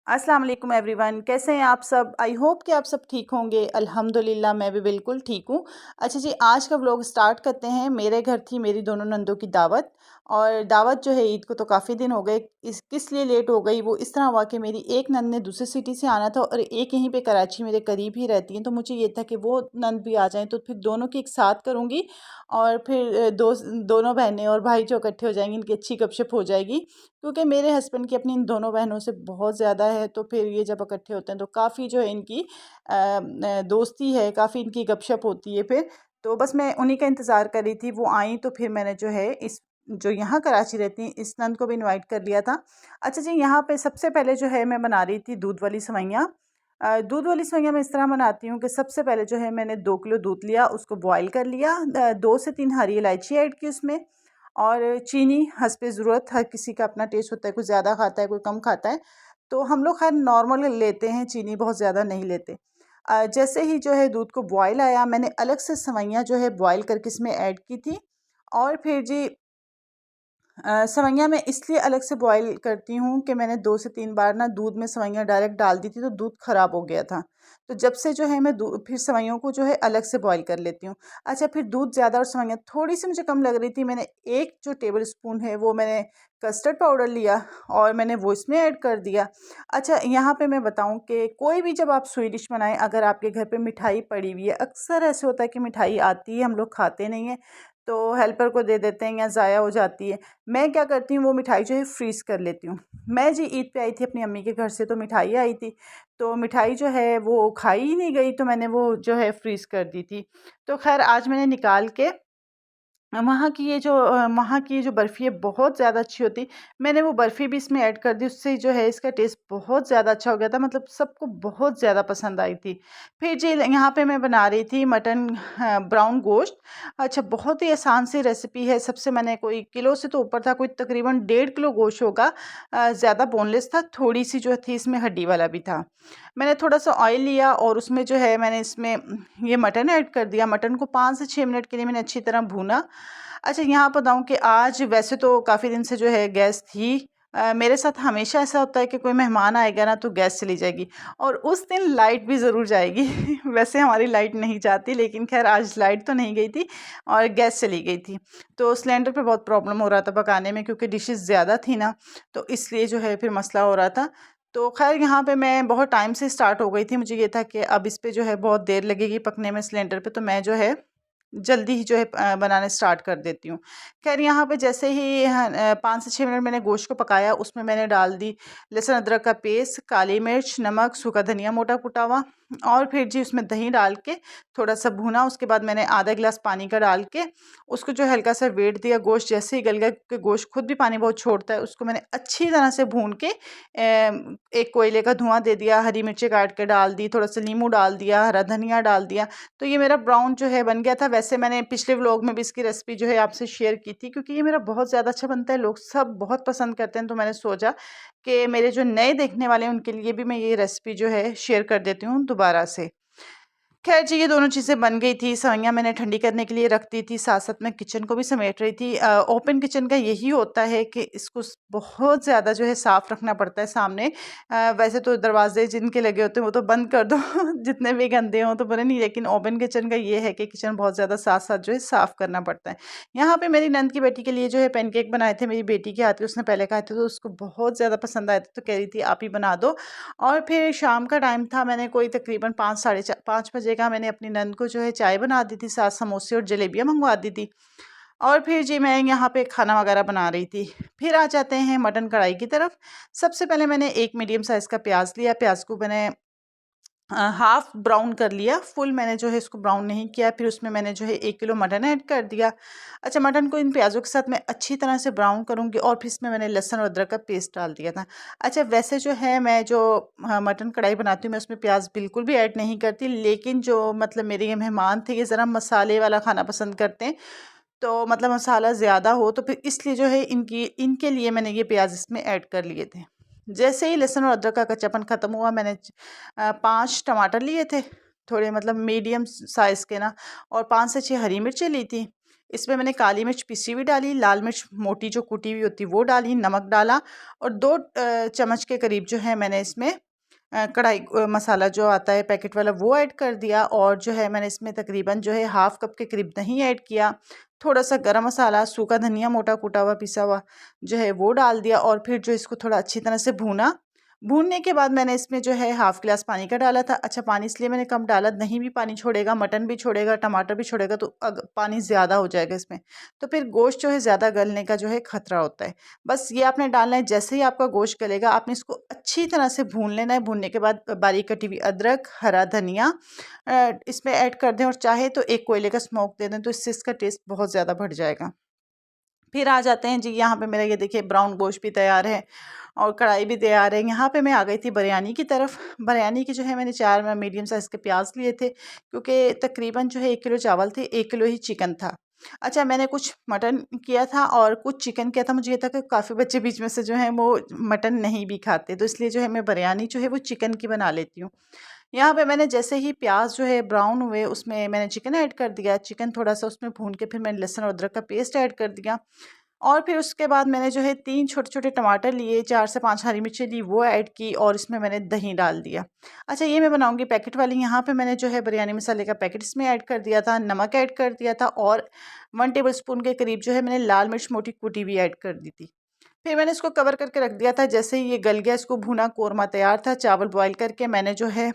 अस्सलाम वालेकुम एवरीवन, कैसे हैं आप सब। आई होप कि आप सब ठीक होंगे। अल्हम्दुलिल्लाह मैं भी बिल्कुल ठीक हूँ। अच्छा जी, आज का व्लॉग स्टार्ट करते हैं। मेरे घर थी मेरी दोनों नंदों की दावत, और दावत जो है ईद को तो काफ़ी दिन हो गए। किस लिए लेट हो गई वो इस तरह हुआ कि मेरी एक नंद ने दूसरी सिटी से आना था और एक यहीं पे कराची मेरे करीब ही रहती हैं, तो मुझे ये था कि वो नंद भी आ जाएँ तो फिर दोनों की एक साथ करूँगी, और फिर दोनों बहनें और भाई जो इकट्ठे हो जाएंगे, इनकी अच्छी गपशप हो जाएगी। क्योंकि मेरे हस्बैंड की अपनी इन दोनों बहनों से बहुत ज़्यादा है, तो फिर ये जब इकट्ठे होते हैं तो काफ़ी जो है इनकी दोस्ती है, काफ़ी इनकी गपशप होती है फिर। तो बस मैं उन्हीं का इंतज़ार कर रही थी, वो आई तो फिर मैंने जो है इस जो यहाँ कराची रहती हैं इस नंद को भी इनवाइट कर लिया था। अच्छा जी, यहाँ पे सबसे पहले जो है मैं बना रही थी दूध वाली सेवइयाँ। दूध वाली सेवइयाँ मैं इस तरह बनाती हूँ कि सबसे पहले जो है मैंने 2 किलो दूध लिया, उसको बॉयल कर लिया, 2 से 3 हरी इलायची ऐड की उसमें, और चीनी हस्बे ज़रूरत। हर किसी का अपना टेस्ट होता है, कोई ज़्यादा खाता है कोई कम खाता है, तो हम लोग खैर नॉर्मल लेते हैं, चीनी बहुत ज़्यादा नहीं लेते। जैसे ही जो है दूध को बॉयल आया, मैंने अलग से सेवइयाँ जो है बॉयल करके इसमें ऐड की थी। और फिर जी सेवइयाँ मैं इसलिए अलग से बॉयल करती हूँ कि मैंने 2 से 3 बार ना दूध में सेवइयाँ डायरेक्ट डाल दी थी तो दूध ख़राब हो गया था। तो जब से जो है मैं फिर सेवइयों को जो है अलग से बॉयल कर लेती हूँ। अच्छा, फिर दूध ज़्यादा और सेवइयाँ थोड़ी-सी मुझे कम लग रही थी, मैंने 1 जो टेबल स्पून है वो मैंने कस्टर्ड पाउडर लिया और मैंने वो इसमें ऐड कर दिया। अच्छा, यहाँ पे मैं बताऊँ कि कोई भी जब आप स्वीट डिश बनाएँ, अगर आपके घर पे मिठाई पड़ी हुई है, अक्सर ऐसे होता है कि मिठाई आती है हम लोग खाते नहीं हैं, तो हेल्पर को दे देते हैं या ज़ाया हो जाती है। मैं क्या करती हूँ, वो मिठाई जो है फ्रीज़ कर लेती हूँ। मैं जी ईद पे आई थी अपनी अम्मी के घर से, तो मिठाई आई थी, तो मिठाई जो है वो खाई ही नहीं गई, तो मैंने वो जो है फ्रीज़ कर दी थी। तो ख़ैर आज मैंने निकाल के वहाँ की ये जो बर्फ़ी है बहुत ज़्यादा अच्छी होती। मैंने वो बर्फ़ी भी इसमें ऐड कर दी, उससे जो है इसका टेस्ट बहुत ज़्यादा अच्छा हो गया था, मतलब सबको बहुत ज़्यादा पसंद आई थी। फिर जी यहाँ पे मैं बना रही थी मटन ब्राउन गोश्त। अच्छा, बहुत ही आसान सी रेसिपी है। सबसे मैंने कोई किलो से तो ऊपर था, कोई तकरीबन 1.5 किलो गोश्त होगा। ज़्यादा बोनलेस था, थोड़ी-सी जो थी इसमें हड्डी वाला भी था। मैंने थोड़ा-सा ऑयल लिया और उसमें जो है मैंने इसमें ये मटन ऐड कर दिया। मटन को 5 से 6 मिनट के लिए मैंने अच्छी तरह भूना। अच्छा, यहाँ बताऊँ कि आज वैसे तो काफ़ी दिन से जो है गैस थी। मेरे साथ हमेशा ऐसा होता है कि कोई मेहमान आएगा ना तो गैस चली जाएगी, और उस दिन लाइट भी ज़रूर जाएगी। वैसे हमारी लाइट नहीं जाती, लेकिन ख़ैर आज लाइट तो नहीं गई थी और गैस चली गई थी। तो सिलेंडर पे बहुत प्रॉब्लम हो रहा था पकाने में, क्योंकि डिशेज़ ज़्यादा थी ना, तो इसलिए जो है फिर मसला हो रहा था। तो ख़ैर यहाँ पे मैं बहुत टाइम से स्टार्ट हो गई थी, मुझे ये था कि अब इस पे जो है बहुत देर लगेगी पकने में सिलेंडर पे, तो मैं जो है जल्दी ही जो है बनाने स्टार्ट कर देती हूँ। ख़ैर यहाँ पे जैसे ही 5 से 6 मिनट मैंने गोश्त को पकाया, उसमें मैंने डाल दी लहसुन अदरक का पेस्ट, काली मिर्च, नमक, सूखा धनिया मोटा कुटा हुआ, और फिर जी उसमें दही डाल के थोड़ा-सा भूना। उसके बाद मैंने आधा गिलास पानी का डाल के उसको जो हल्का सा वेट दिया। गोश्त जैसे ही गल गया, क्योंकि गोश्त खुद भी पानी बहुत छोड़ता है, उसको मैंने अच्छी तरह से भून के एक कोयले का धुआँ दे दिया, हरी मिर्ची काट के डाल दी, थोड़ा-सा नींबू डाल दिया, हरा धनिया डाल दिया। तो ये मेरा ब्राउन जो है बन गया था। वैसे मैंने पिछले व्लॉग में भी इसकी रेसिपी जो है आपसे शेयर की थी, क्योंकि ये मेरा बहुत ज़्यादा अच्छा बनता है, लोग सब बहुत पसंद करते हैं, तो मैंने सोचा कि मेरे जो नए देखने वाले हैं उनके लिए भी मैं ये रेसिपी जो है शेयर कर देती हूँ दोबारा से। ख़ैर जी, ये दोनों चीज़ें बन गई थी। सेवइयाँ मैंने ठंडी करने के लिए रख दी थी, साथ-साथ मैं किचन को भी समेट रही थी। ओपन किचन का यही होता है कि इसको बहुत ज़्यादा जो है साफ़ रखना पड़ता है सामने। वैसे तो दरवाज़े जिनके लगे होते हैं वो तो बंद कर दो, जितने भी गंदे हों तो बुरे नहीं, लेकिन ओपन किचन का ये है कि किचन बहुत ज़्यादा साथ-साथ जो है साफ़ करना पड़ता है। यहाँ पे मेरी नंद की बेटी के लिए जो है पैनकेक बनाए थे, मेरी बेटी के हाथ के, उसने पहले खाए थे तो उसको बहुत ज़्यादा पसंद आए थे, तो कह रही थी आप ही बना दो। और फिर शाम का टाइम था, मैंने कोई तकरीबन 5 साढ़े 5 बजे का मैंने अपनी नंद को जो है चाय बना दी थी, साथ समोसे और जलेबियाँ मंगवा दी थी। और फिर जी मैं यहाँ पे खाना वगैरह बना रही थी। फिर आ जाते हैं मटन कढ़ाई की तरफ। सबसे पहले मैंने एक मीडियम साइज़ का प्याज लिया, प्याज को मैंने हाफ़ ब्राउन कर लिया, फुल मैंने जो है इसको ब्राउन नहीं किया। फिर उसमें मैंने जो है 1 किलो मटन ऐड कर दिया। अच्छा, मटन को इन प्याज़ों के साथ मैं अच्छी तरह से ब्राउन करूँगी, और फिर इसमें मैंने लहसुन और अदरक का पेस्ट डाल दिया था। अच्छा, वैसे जो है मैं जो मटन कढ़ाई बनाती हूँ, मैं उसमें प्याज़ बिल्कुल भी ऐड नहीं करती, लेकिन जो मतलब मेरे ये मेहमान थे, ये ज़रा मसाले वाला खाना पसंद करते हैं, तो मतलब मसाला ज़्यादा हो, तो फिर इसलिए जो है इनके लिए मैंने ये प्याज़ इसमें ऐड कर लिए थे। जैसे ही लहसुन और अदरक का कच्चापन ख़त्म हुआ, मैंने 5 टमाटर लिए थे, थोड़े मतलब मीडियम साइज़ के ना, और 5 से 6 हरी मिर्चें ली थी। इसमें मैंने काली मिर्च पिसी हुई डाली, लाल मिर्च मोटी जो कुटी हुई होती वो डाली, नमक डाला और 2 चम्मच के करीब जो है मैंने इसमें कढ़ाई मसाला जो आता है पैकेट वाला वो ऐड कर दिया। और जो है मैंने इसमें तकरीबन जो है हाफ़ कप के करीब दही ऐड किया, थोड़ा-सा गरम मसाला, सूखा धनिया मोटा कूटा हुआ पिसा हुआ जो है वो डाल दिया और फिर जो इसको थोड़ा अच्छी तरह से भूना। भूनने के बाद मैंने इसमें जो है हाफ़ गिलास पानी का डाला था। अच्छा, पानी इसलिए मैंने कम डाला, दही भी पानी छोड़ेगा, मटन भी छोड़ेगा, टमाटर भी छोड़ेगा, तो पानी ज़्यादा हो जाएगा इसमें, तो फिर गोश्त जो है ज़्यादा गलने का जो है ख़तरा होता है। बस ये आपने डालना है। जैसे ही आपका गोश्त गलेगा आपने इसको अच्छी तरह से भून लेना है। भूनने के बाद बारीक कटी हुई अदरक, हरा धनिया इसमें ऐड कर दें और चाहे तो एक कोयले का स्मोक दे दें, तो इससे इसका टेस्ट बहुत ज़्यादा बढ़ जाएगा। फिर आ जाते हैं जी, यहाँ पे मेरा ये देखिए ब्राउन गोश्त भी तैयार है और कढ़ाई भी तैयार है। यहाँ पे मैं आ गई थी बिरयानी की तरफ। बिरयानी की जो है मैंने 4 मीडियम साइज़ के प्याज लिए थे, क्योंकि तकरीबन जो है 1 किलो चावल थे, 1 किलो ही चिकन था। अच्छा, मैंने कुछ मटन किया था और कुछ चिकन किया था। मुझे ये था कि काफ़ी बच्चे बीच में से जो हैं वो मटन नहीं भी खाते, तो इसलिए जो है मैं बिरयानी जो है वो चिकन की बना लेती हूँ। यहाँ पे मैंने जैसे ही प्याज जो है ब्राउन हुए उसमें मैंने चिकन ऐड कर दिया। चिकन थोड़ा-सा उसमें भून के फिर मैंने लहसुन और अदरक का पेस्ट ऐड कर दिया और फिर उसके बाद मैंने जो है 3 छोटे-छोटे टमाटर लिए, 4 से 5 हरी मिर्चें ली, वो ऐड की और इसमें मैंने दही डाल दिया। अच्छा, ये मैं बनाऊँगी पैकेट वाली। यहाँ पे मैंने जो है बिरयानी मसाले का पैकेट इसमें ऐड कर दिया था, नमक ऐड कर दिया था और 1 टेबलस्पून के करीब जो है मैंने लाल मिर्च मोटी कुटी हुई ऐड कर दी थी। फिर मैंने इसको कवर करके रख दिया था। जैसे ही ये गल गया, इसको भुना कोरमा तैयार था। चावल बॉयल करके मैंने जो है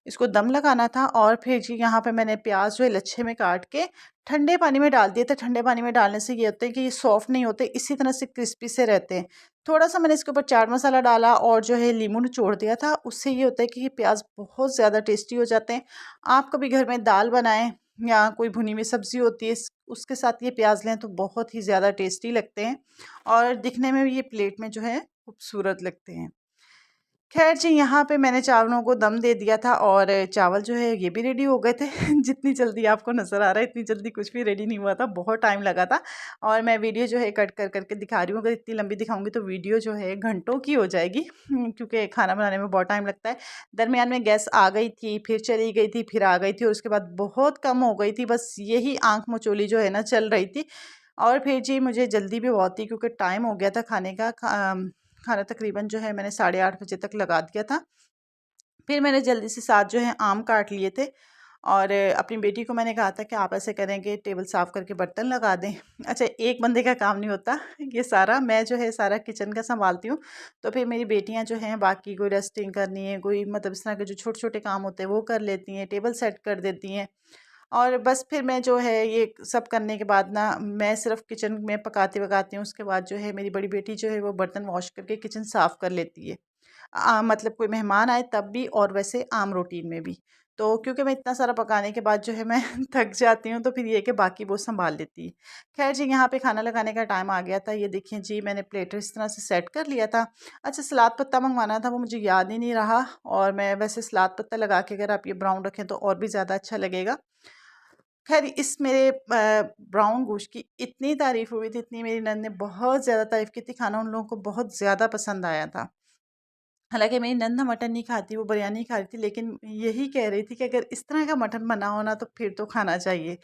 इसको दम लगाना था और फिर जी यहाँ पे मैंने प्याज जो है लच्छे में काट के ठंडे पानी में डाल दिए थे। ठंडे पानी में डालने से ये होता है कि ये सॉफ्ट नहीं होते, इसी तरह से क्रिस्पी से रहते हैं। थोड़ा-सा मैंने इसके ऊपर चाट मसाला डाला और जो है लींबू निचोड़ दिया था। उससे ये होता है कि ये प्याज बहुत ज़्यादा टेस्टी हो जाते हैं। आप कभी घर में दाल बनाएँ या कोई भुनी हुई सब्ज़ी होती है, उसके साथ ये प्याज लें तो बहुत ही ज़्यादा टेस्टी लगते हैं और दिखने में भी ये प्लेट में जो है खूबसूरत लगते हैं। ख़ैर जी, यहाँ पे मैंने चावलों को दम दे दिया था और चावल जो है ये भी रेडी हो गए थे। जितनी जल्दी आपको नज़र आ रहा है इतनी जल्दी कुछ भी रेडी नहीं हुआ था, बहुत टाइम लगा था और मैं वीडियो जो है कट कर के दिखा रही हूँ। अगर इतनी लंबी दिखाऊँगी तो वीडियो जो है घंटों की हो जाएगी, क्योंकि खाना बनाने में बहुत टाइम लगता है। दरमियान में गैस आ गई थी, फिर चली गई थी, फिर आ गई थी और उसके बाद बहुत कम हो गई थी। बस यही आँख मचोली जो है ना चल रही थी और फिर जी मुझे जल्दी भी बहुत थी, क्योंकि टाइम हो गया था खाने का। खाना तकरीबन जो है मैंने 8:30 बजे तक लगा दिया था। फिर मैंने जल्दी से 7 जो है आम काट लिए थे और अपनी बेटी को मैंने कहा था कि आप ऐसे करें कि टेबल साफ़ करके बर्तन लगा दें। अच्छा, एक बंदे का काम नहीं होता, ये सारा मैं जो है सारा किचन का सँभालती हूँ। तो फिर मेरी बेटियाँ जो हैं बाकी कोई डस्टिंग करनी है, कोई मतलब इस तरह के जो छोटे-छोटे काम होते हैं वो कर लेती हैं, टेबल सेट कर देती हैं। और बस फिर मैं जो है ये सब करने के बाद ना मैं सिर्फ़ किचन में पकाती-वकाती हूँ, उसके बाद जो है मेरी बड़ी बेटी जो है वो बर्तन वॉश करके किचन साफ़ कर लेती है। मतलब कोई मेहमान आए तब भी और वैसे आम रूटीन में भी। तो क्योंकि मैं इतना सारा पकाने के बाद जो है मैं थक जाती हूँ, तो फिर ये है कि बाकी वो सँभाल लेती है। ख़ैर जी, यहाँ पे खाना लगाने का टाइम आ गया था। ये देखिए जी, मैंने प्लेटर इस तरह से सेट कर लिया था। अच्छा, सलाद पत्ता मँगवाना था, वो मुझे याद ही नहीं रहा और मैं वैसे सलाद पत्ता लगा के अगर आप ये ब्राउन रखें तो और भी ज़्यादा अच्छा लगेगा। ख़ैर इस मेरे ब्राउन गोश्त की इतनी तारीफ़ हुई थी, इतनी मेरी नंद ने बहुत ज़्यादा तारीफ़ की थी, खाना उन लोगों को बहुत ज़्यादा पसंद आया था। हालाँकि मेरी नंद ना मटन नहीं खाती, वो बिरयानी खा रही थी, लेकिन यही कह रही थी कि अगर इस तरह का मटन बना हो ना तो फिर तो खाना चाहिए।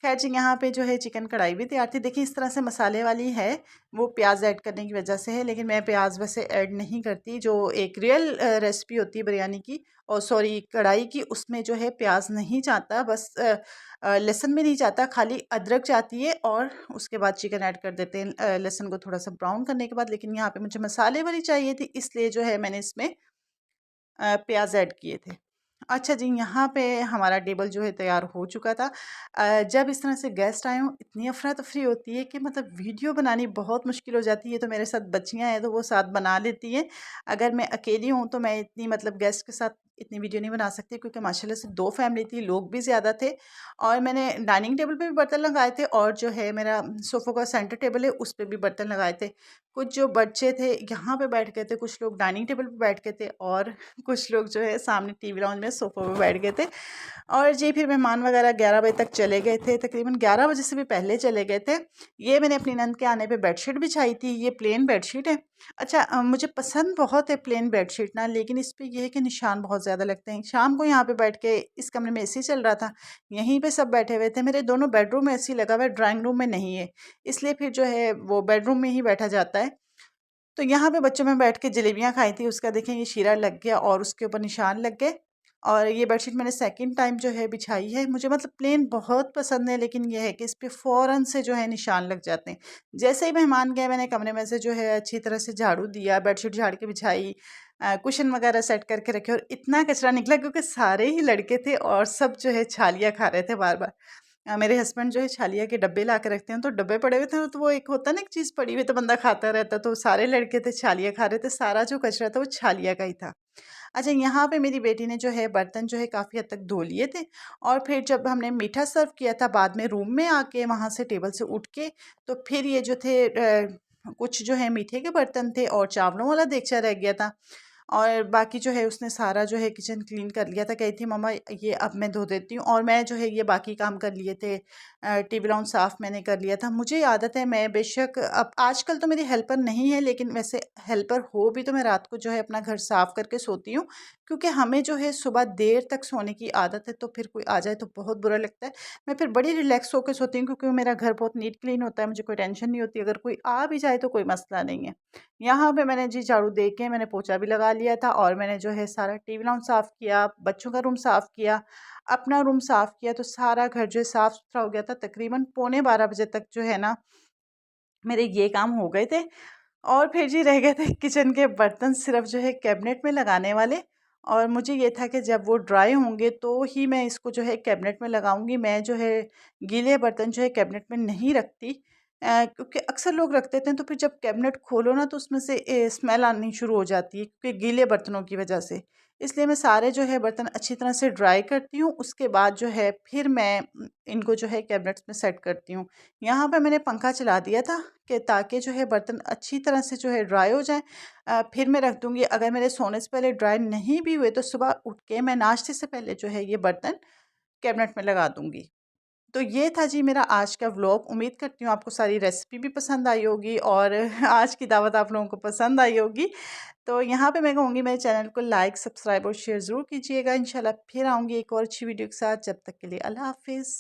ख़ैर जी, यहाँ पे जो है चिकन कढ़ाई भी तैयार थी। देखिए इस तरह से मसाले वाली है, वो प्याज़ ऐड करने की वजह से है, लेकिन मैं प्याज़ वैसे ऐड नहीं करती। जो एक रियल रेसिपी होती है बिरयानी की और सॉरी कढ़ाई की, उसमें जो है प्याज़ नहीं जाता, बस लहसुन भी नहीं जाता, खाली अदरक जाती है और उसके बाद चिकन ऐड कर देते हैं लहसुन को थोड़ा-सा ब्राउन करने के बाद। लेकिन यहाँ पे मुझे मसाले वाली चाहिए थी, इसलिए जो है मैंने इसमें प्याज़ ऐड किए थे। अच्छा जी, यहाँ पे हमारा टेबल जो है तैयार हो चुका था। जब इस तरह से गेस्ट आए हों, इतनी अफ़रा-तफ़री होती है कि मतलब वीडियो बनानी बहुत मुश्किल हो जाती है। तो मेरे साथ बच्चियाँ हैं तो वो साथ बना लेती हैं। अगर मैं अकेली हूँ तो मैं इतनी मतलब गेस्ट के साथ इतनी वीडियो नहीं बना सकती, क्योंकि माशाल्लाह से 2 फैमिली थी, लोग भी ज़्यादा थे और मैंने डाइनिंग टेबल पे भी बर्तन लगाए थे और जो है मेरा सोफ़ों का सेंटर टेबल है उस पे भी बर्तन लगाए थे। कुछ जो बच्चे थे यहाँ पे बैठ गए थे, कुछ लोग डाइनिंग टेबल पे बैठ गए थे और कुछ लोग जो है सामने टीवी लाउंज में सोफ़ों पे बैठ गए थे। और जी फिर मेहमान वगैरह 11 बजे तक चले गए थे, तकरीबन 11 बजे से भी पहले चले गए थे। ये मैंने अपनी नंद के आने पे बेडशीट बिछाई थी, ये प्लेन बेडशीट है। अच्छा, मुझे पसंद बहुत है प्लेन बेडशीट ना, लेकिन इस पे ये है कि निशान बहुत ज़्यादा लगते हैं। शाम को यहाँ पे बैठ के इस कमरे में एसी चल रहा था, यहीं पे सब बैठे हुए थे। मेरे दोनों बेडरूम में एसी लगा हुआ है, ड्राइंग रूम में नहीं है, इसलिए फिर जो है वो बेडरूम में ही बैठा जाता है। तो यहाँ पे बच्चों में बैठ के जलेबियाँ खाई थी, उसका देखें ये शीरा लग गया और उसके ऊपर निशान लग गए। और ये बेडशीट मैंने सेकंड टाइम जो है बिछाई है। मुझे मतलब प्लेन बहुत पसंद है, लेकिन ये है कि इस पे फ़ौरन से जो है निशान लग जाते हैं। जैसे ही मेहमान गए मैंने कमरे में से जो है अच्छी तरह से झाड़ू दिया, बेडशीट झाड़ के बिछाई, कुशन वगैरह सेट करके रखे और इतना कचरा निकला क्योंकि सारे ही लड़के थे और सब जो है छालियाँ खा रहे थे बार-बार। मेरे हस्बैंड जो है छालिया के डब्बे ला के रखते हैं, तो डब्बे पड़े हुए थे, तो वो एक होता है ना एक चीज़ पड़ी हुई तो बंदा खाता रहता, तो सारे लड़के थे छालिया खा रहे थे, सारा जो कचरा था वो छालिया का ही था। अच्छा, यहाँ पे मेरी बेटी ने जो है बर्तन जो है काफ़ी हद तक धो लिए थे और फिर जब हमने मीठा सर्व किया था बाद में रूम में आके वहाँ से टेबल से उठ के, तो फिर ये जो थे कुछ जो है मीठे के बर्तन थे और चावलों वाला देगचा रह गया था। और बाकी जो है उसने सारा जो है किचन क्लीन कर लिया था। कही थी मम्मा ये अब मैं धो देती हूँ, और मैं जो है ये बाकी काम कर लिए थे। टीवी लाउंज साफ़ मैंने कर लिया था। मुझे आदत है, मैं बेशक अब आजकल तो मेरी हेल्पर नहीं है, लेकिन वैसे हेल्पर हो भी तो मैं रात को जो है अपना घर साफ़ करके सोती हूँ, क्योंकि हमें जो है सुबह देर तक सोने की आदत है, तो फिर कोई आ जाए तो बहुत बुरा लगता है। मैं फिर बड़ी रिलैक्स होकर सोती हूँ, क्योंकि मेरा घर बहुत नीट क्लीन होता है, मुझे कोई टेंशन नहीं होती। अगर कोई आ भी जाए तो कोई मसला नहीं है। यहाँ पे मैंने जी झाड़ू दे के मैंने पोछा भी लगा लिया था और मैंने जो है सारा टीवी लाउंज साफ़ किया, बच्चों का रूम साफ़ किया, अपना रूम साफ़ किया, तो सारा घर जो है साफ़-सुथरा हो गया था। तकरीबन पौने 12 बजे तक जो है ना मेरे ये काम हो गए थे। और फिर जी रह गए थे किचन के बर्तन सिर्फ़ जो है कैबिनेट में लगाने वाले। और मुझे ये था कि जब वो ड्राई होंगे तो ही मैं इसको जो है कैबिनेट में लगाऊंगी। मैं जो है गीले बर्तन जो है कैबिनेट में नहीं रखती, क्योंकि अक्सर लोग रख देते हैं, तो फिर जब कैबिनेट खोलो ना तो उसमें से स्मेल आनी शुरू हो जाती है, क्योंकि गीले बर्तनों की वजह से। इसलिए मैं सारे जो है बर्तन अच्छी तरह से ड्राई करती हूँ, उसके बाद जो है फिर मैं इनको जो है कैबिनेट्स में सेट करती हूँ। यहाँ पे मैंने पंखा चला दिया था कि ताकि जो है बर्तन अच्छी तरह से जो है ड्राई हो जाएँ। फिर मैं रख दूँगी। अगर मेरे सोने से पहले ड्राई नहीं भी हुए तो सुबह उठ के मैं नाश्ते से पहले जो है ये बर्तन कैबिनेट में लगा दूँगी। तो ये था जी मेरा आज का व्लॉग। उम्मीद करती हूँ आपको सारी रेसिपी भी पसंद आई होगी और आज की दावत आप लोगों को पसंद आई होगी। तो यहाँ पे मैं कहूँगी मेरे चैनल को लाइक, सब्सक्राइब और शेयर ज़रूर कीजिएगा। इंशाल्लाह फिर आऊँगी एक और अच्छी वीडियो के साथ। जब तक के लिए अल्लाह हाफ़िज़।